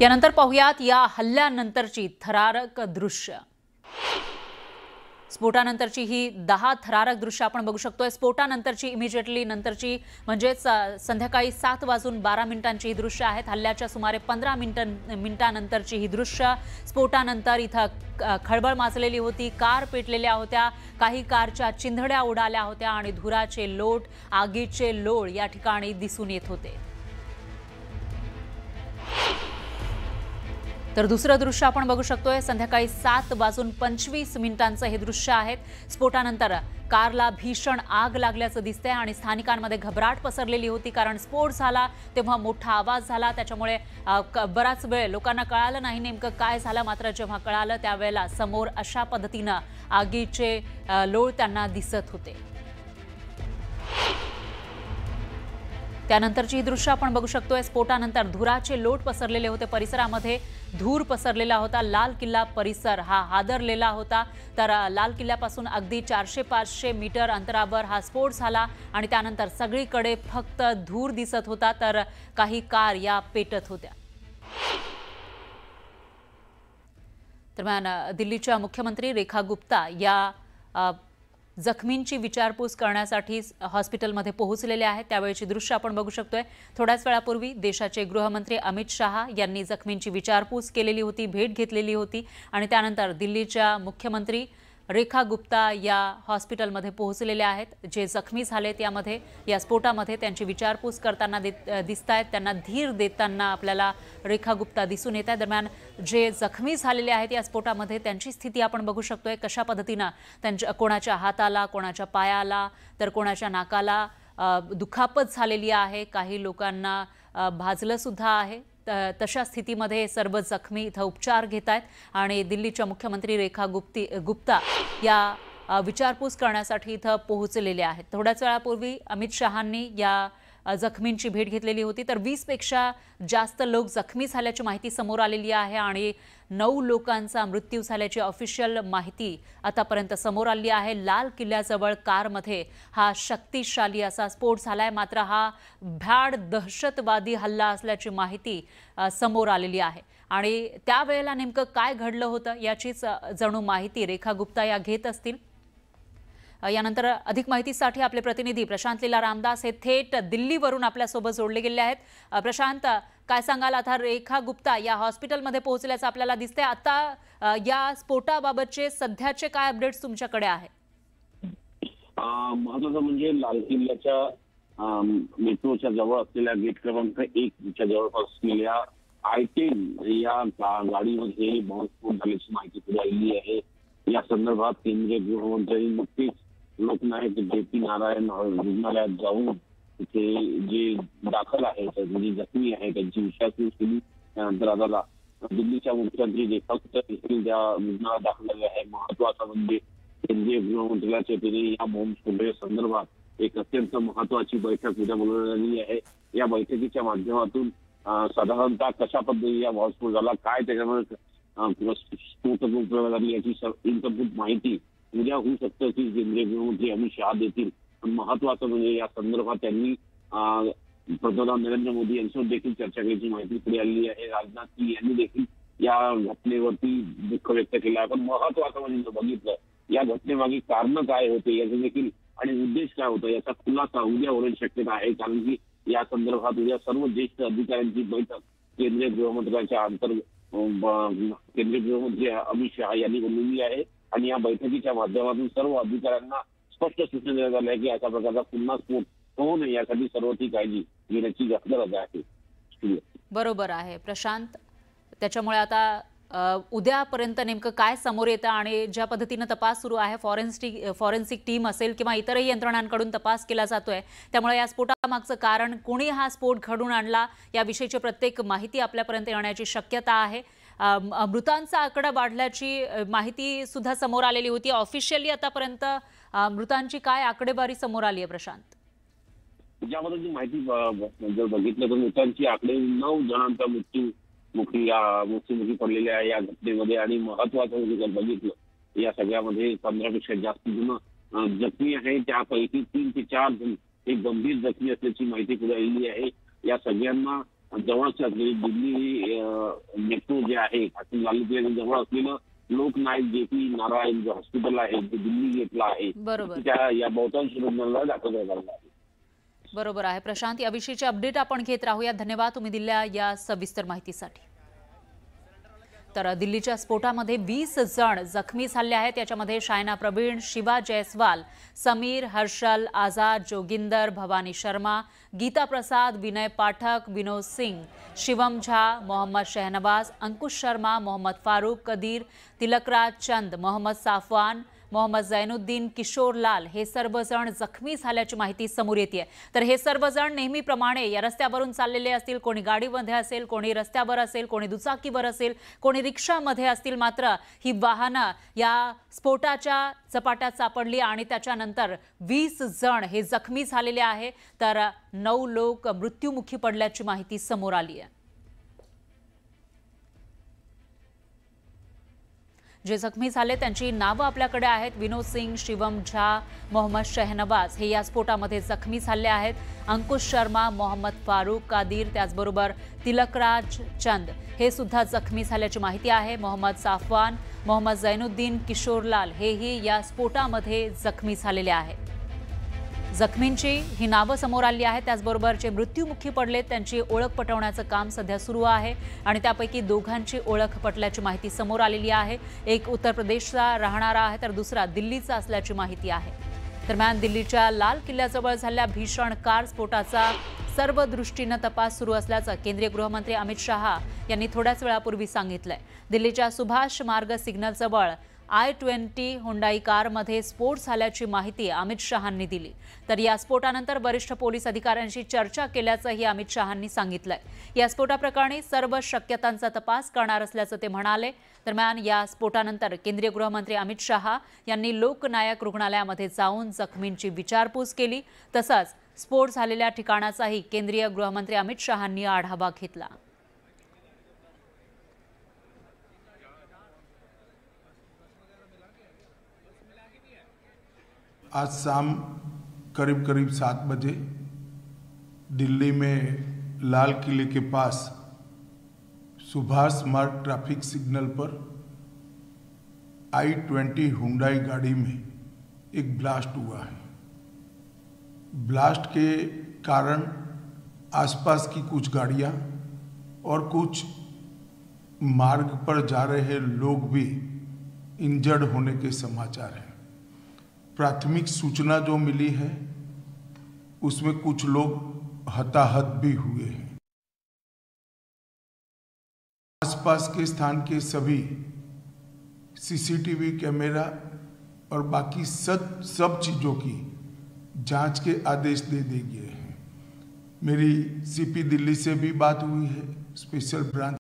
यानंतर पाहुयात या हल्ल्यानंतरची थरारक दृश्य। स्फोटानंतरची ही 10 थरारक दृश्य आपण बघू शकतोय। स्फोटानंतरची इमिजिएटली नंतरची म्हणजेच संध्याकाळी 7:12 ही दृश्य आहेत। हल्ल्याच्या सुमारे 15 मिनिटांनंतरची ही दृश्य। स्फोटानंतर इथं खळबळ माजलेली होती, कार पेटलेल्या होत्या, काही कारच्या चिंधड्या उडाल्या होत्या आणि धुराचे लोट, आगीचे लोळ या ठिकाणी दिसून येत होते। तर दुसरं दृश्य आपण बघू शकतोय। संध्याकाळी 7:25 हे दृश्य आहे। स्फोटानंतर कारला भीषण आग लागल्याचं दिसतंय आणि स्थानिकांमध्ये घबराट पसरलेली होती, कारण स्फोट झाला तेव्हा मोठा आवाज झाला, त्याच्यामुळे बराच वेळ लोकांना कळालं नाही नेमकं काय झालं। मात्र जेव्हा कळालं त्यावेळेला समोर अशा पद्धतीनं आगीचे लोळ त्यांना दिसत होते। त्यानंतरची ही दृश्य आपण बघू शकतोय। स्फोटानंतर धुराचे लोट पसरलेले होते, परिसरामध्ये धूर पसरलेला होता। लाल किल्ला परिसर हा हादरलेला होता। तर लाल किल्ल्यापासून अगदी 400-500 मीटर अंतरावर हा स्फोट झाला आणि त्यानंतर सगळीकडे फक्त धूर दिसत होता, तर काही कार या पेटत होत्या। दरम्यान दिल्लीच्या मुख्यमंत्री रेखा गुप्ता या जखमींची विचारपूस करण्यासाठी हॉस्पिटलमध्ये पोहोचलेले आहेत। त्यावेळची दृश्य आपण बघू शकतोय। थोड्याच वेळापूर्वी देशाचे गृहमंत्री अमित शहा यांनी जखमींची विचारपूस केलेली होती, भेट घेतलेली होती आणि त्यानंतर दिल्लीच्या मुख्यमंत्री रेखा गुप्ता या हॉस्पिटलमध्ये पोहोचलेले आहेत। जे जखमी झालेत या स्फोटामध्ये त्यांची विचारपूस करताना दिसतायत, त्यांना धीर देताना आपल्याला रेखा गुप्ता दिसून येत आहेत। दरम्यान जे जखमी झालेले आहेत या स्फोटामध्ये त्यांची स्थिती आपण बघू शकतोय, कशा पद्धतीनं त्यांच्या कोणाच्या हाताला, कोणाच्या पायाला, तर कोणाच्या नाकाला दुखापत झालेली आहे, काही लोकांना भाजलं सुद्धा आहे। तशा स्थितीमध्ये सर्व जखमी इथं उपचार घेत आहेत आणि दिल्लीच्या मुख्यमंत्री रेखा गुप्ता या विचारपूस करण्यासाठी इथं पोहोचलेले आहेत। थोड्याच वेळापूर्वी अमित शहांनी या जखमींची भेट घेतलेली होती। तर 20 पेक्षा जास्त लोक जखमी झाल्याची माहिती समोर आलेली आहे आणि 9 लोकांचा मृत्यू झाल्याची ऑफिशियल माहिती आतापर्यंत समोर आली आहे। लाल किल्ल्याजवळ कारमध्ये हा शक्तिशाली असा स्फोट झालाय, मात्र हा भ्याड दहशतवादी हल्ला असल्याची माहिती समोर आलेली आहे आणि त्यावेळेला नेमकं काय घडलं होतं याचीच जणू माहिती रेखा गुप्ता या घेत असतील। यानंतर अधिक माहितीसाठी आपले प्रतिनिधी प्रशांत लीला रामदास हे थेट दिल्लीवरून आपल्यासोबत जोडले गेले आहेत। प्रशांत, काय सांगाल? आता रेखा गुप्ता या हॉस्पिटलमध्ये पोहोचल्याचं आपल्याला दिसतंय। आता या स्फोटाबाबतचे सध्याचे काय अपडेट्स तुमच्याकडे आहेत? महत्वाचं म्हणजे लाल किल्ल्याच्या मेट्रोच्या जवळ असलेल्या गेट क्रमांक 1 च्या जवळपास असलेल्या I-10 या गाडीमध्ये बॉम्बस्फोट झाल्याची माहिती पुढे आलेली आहे। या संदर्भात केंद्रीय गृहमंत्र्यांनी नुकतेच लोकनायक JP नारायण रुग्णालयात जाऊन तिथे जे दाखल आहेत, म्हणजे जखमी आहेत, त्यांची विचारपूस केली। त्यानंतर आता दिल्लीच्या मुख्यमंत्री रेखा गुप्ता देखील त्या रुग्णालयात दाखल झाले आहे। महत्वाचं म्हणजे केंद्रीय गृहमंत्र्यांच्या वतीने या बॉम्बस्फोटाच्या संदर्भात एक अत्यंत महत्वाची बैठक उद्या बोलवण्यात आली आहे। या बैठकीच्या माध्यमातून साधारणतः कशा पद्धतीने या बॉम्बस्फोट झाला, काय त्याच्यामध्ये स्फोट झाली याची इनकम्प्लीट माहिती उद्या होऊ शकतं की केंद्रीय गृहमंत्री अमित शहा देतील। पण महत्वाचं म्हणजे या संदर्भात त्यांनी पंतप्रधान नरेंद्र मोदी यांच्यासोबत देखील चर्चा केल्याची माहिती पुढे आलेली आहे। राजनाथ सिंह यांनी देखील या घटनेवरती दुःख व्यक्त केलं आहे। पण महत्वाचं म्हणजे बघितलं या घटनेमागे कारण काय होते याचे देखील आणि उद्देश काय होता याचा खुलासा उद्या होण्याची शक्यता आहे, कारण की या संदर्भात उद्या सर्व ज्येष्ठ अधिकाऱ्यांची बैठक केंद्रीय गृहमंत्र्यांच्या केंद्रीय गृहमंत्री अमित शहा यांनी बोलवली आहे आणि या बैठकीच्या माध्यमातून सर्व अधिकाऱ्यांना स्पष्ट सूचना देण्यात आल्या की अशा प्रकारचा पुन्हा स्फोट होऊ नये यासाठी सर्व ती काळजी घेण्याची गरज आहे। बरोबर आहे प्रशांत। त्याच्यामुळे आता उद्यापर्यंत नेमकं काय समोर येतं आणि ज्या पद्धतीनं तपास सुरू आहे, फॉरेन्सिक टीम असेल किंवा इतरही यंत्रणांकडून तपास केला जातोय, त्यामुळे या स्फोटामागचं कारण, कोणी हा स्फोट घडवून आणला याविषयीची प्रत्येक माहिती आपल्यापर्यंत येण्याची शक्यता आहे। मृतांचा आकडा वाढल्याची माहिती सुद्धा समोर आलेली होती। ऑफिशियली आतापर्यंत मृतांची काय आकडेवारी समोर आली आहे प्रशांत? ज्याबद्दलची माहिती जर बघितलं तर मृतांची आकडे 9 जणांचा मृत्युमुखी पडलेल्या आहे या घटनेमध्ये। आणि महत्वाचं म्हणजे जर बघितलं या सगळ्यामध्ये 15 पेक्षा जास्त जण जखमी आहे, त्यापैकी 3 ते 4 जण हे गंभीर जखमी असल्याची माहिती पुढे आलेली आहे। या सगळ्यांना जवळच असलेली दिल्ली मेट्रो जे आहे खासून लालकिल्ल्याच्या जवळ असलेलं लोकनायक जेपी नारायण जे हॉस्पिटल आहे ते दिल्ली गेटला आहे, बरोबर. त्या या बहुतांश रुग्णांना दाखल करण्यात आलं आहे. बरोबर आहे प्रशांत, याविषयीचे अपडेट आपण घेत राहूया. धन्यवाद तुम्ही दिलेल्या या सविस्तर माहितीसाठी. तर दिल्लीच्या स्फोटामध्ये 20 जण जखमी झाले आहेत. याच्यामध्ये शायना प्रवीण, शिवा जयस्वाल, समीर, हर्षल आझाद, जोगिंदर, भवानी शर्मा, गीता प्रसाद, विनय पाठक, विनोद सिंह, शिवम झा, मोहम्मद शहनवाज, अंकुश शर्मा, मोहम्मद फारूक, कदीर, तिलकराज चंद, मोहम्मद साफवान, मोहम्मद जैनुद्दीन, किशोर लाल हे सर्वजण जखमी झाल्याची माहिती समोर येते. तर हे सर्वजण नेहमीप्रमाणे या रस्त्यावरून चाललेले असतील. कोणी गाडीमध्ये असेल, कोणी रस्त्यावर असेल, कोणी दुचाकीवर असेल, कोणी रिक्षामध्ये असतील. मात्र ही वाहनं या स्फोटाच्या चपाट्यात सापडली आणि त्याच्यानंतर 20 जण हे जखमी झालेले आहे. तर 9 लोक मृत्युमुखी पडल्याची माहिती समोर आली आहे. जे जखमी झाले त्यांची नावं आपल्याकडे आहेत. विनोद सिंग, शिवम झा, मोहम्मद शहनवाज हे या स्फोटामध्ये जखमी झाले आहेत. अंकुश शर्मा, मोहम्मद फारूक, कादीर, त्याचबरोबर तिलकराज चंद हे सुद्धा जखमी झाल्याची माहिती आहे. मोहम्मद साफवान, मोहम्मद जैनुद्दीन, किशोर लाल हेही या स्फोटामध्ये जखमी झालेले आहेत. जखमींची ही नावं समोर आली आहेत. त्याचबरोबर जे मृत्युमुखी पडले त्यांची ओळख पटवण्याचं काम सध्या सुरू आहे आणि त्यापैकी दोघांची ओळख पटल्याची माहिती समोर आलेली आहे. एक उत्तर प्रदेशचा राहणारा आहे तर दुसरा दिल्लीचा असल्याची माहिती आहे. दरम्यान दिल्लीच्या लाल किल्ल्याजवळ झालेल्या भीषण कार स्फोटाचा सर्व दृष्टीनं तपास सुरू असल्याचं केंद्रीय गृहमंत्री अमित शहा यांनी थोड्याच वेळापूर्वी सांगितलंय. दिल्लीच्या सुभाष मार्ग सिग्नलजवळ I-20 हुंडाई कारमध्ये स्फोट झाल्याची माहिती अमित शहांनी दिली. तर या स्फोटानंतर वरिष्ठ पोलीस अधिकाऱ्यांशी चर्चा केल्याचंही अमित शहांनी सांगितलंय. या स्फोटाप्रकरणी सर्व शक्यतांचा तपास करणार असल्याचं ते म्हणाले. दरम्यान या स्फोटानंतर केंद्रीय गृहमंत्री अमित शहा यांनी लोकनायक रुग्णालयामध्ये जाऊन जखमींची विचारपूस केली. तसंच स्फोट झालेल्या ठिकाणाचाही केंद्रीय गृहमंत्री अमित शहांनी आढावा घेतला. आज शाम करीब 7 बजे दिल्ली में लाल किले के पास सुभाष मार्ग ट्रैफिक सिग्नल पर I-20 हुंडई गाड़ी में एक ब्लास्ट हुआ है। ब्लास्ट के कारण आसपास की कुछ गाड़ियां और कुछ मार्ग पर जा रहे लोग भी इंजर्ड होने के समाचार हैं। प्राथमिक सूचना जो मिली है उसमें कुछ लोग हताहत भी हुए हैं। आसपास के स्थान के सभी सीसीटीवी कैमरा और बाकी सब चीज़ों की जांच के आदेश दे दिए गए हैं। मेरी सीपी दिल्ली से भी बात हुई है, स्पेशल ब्रांच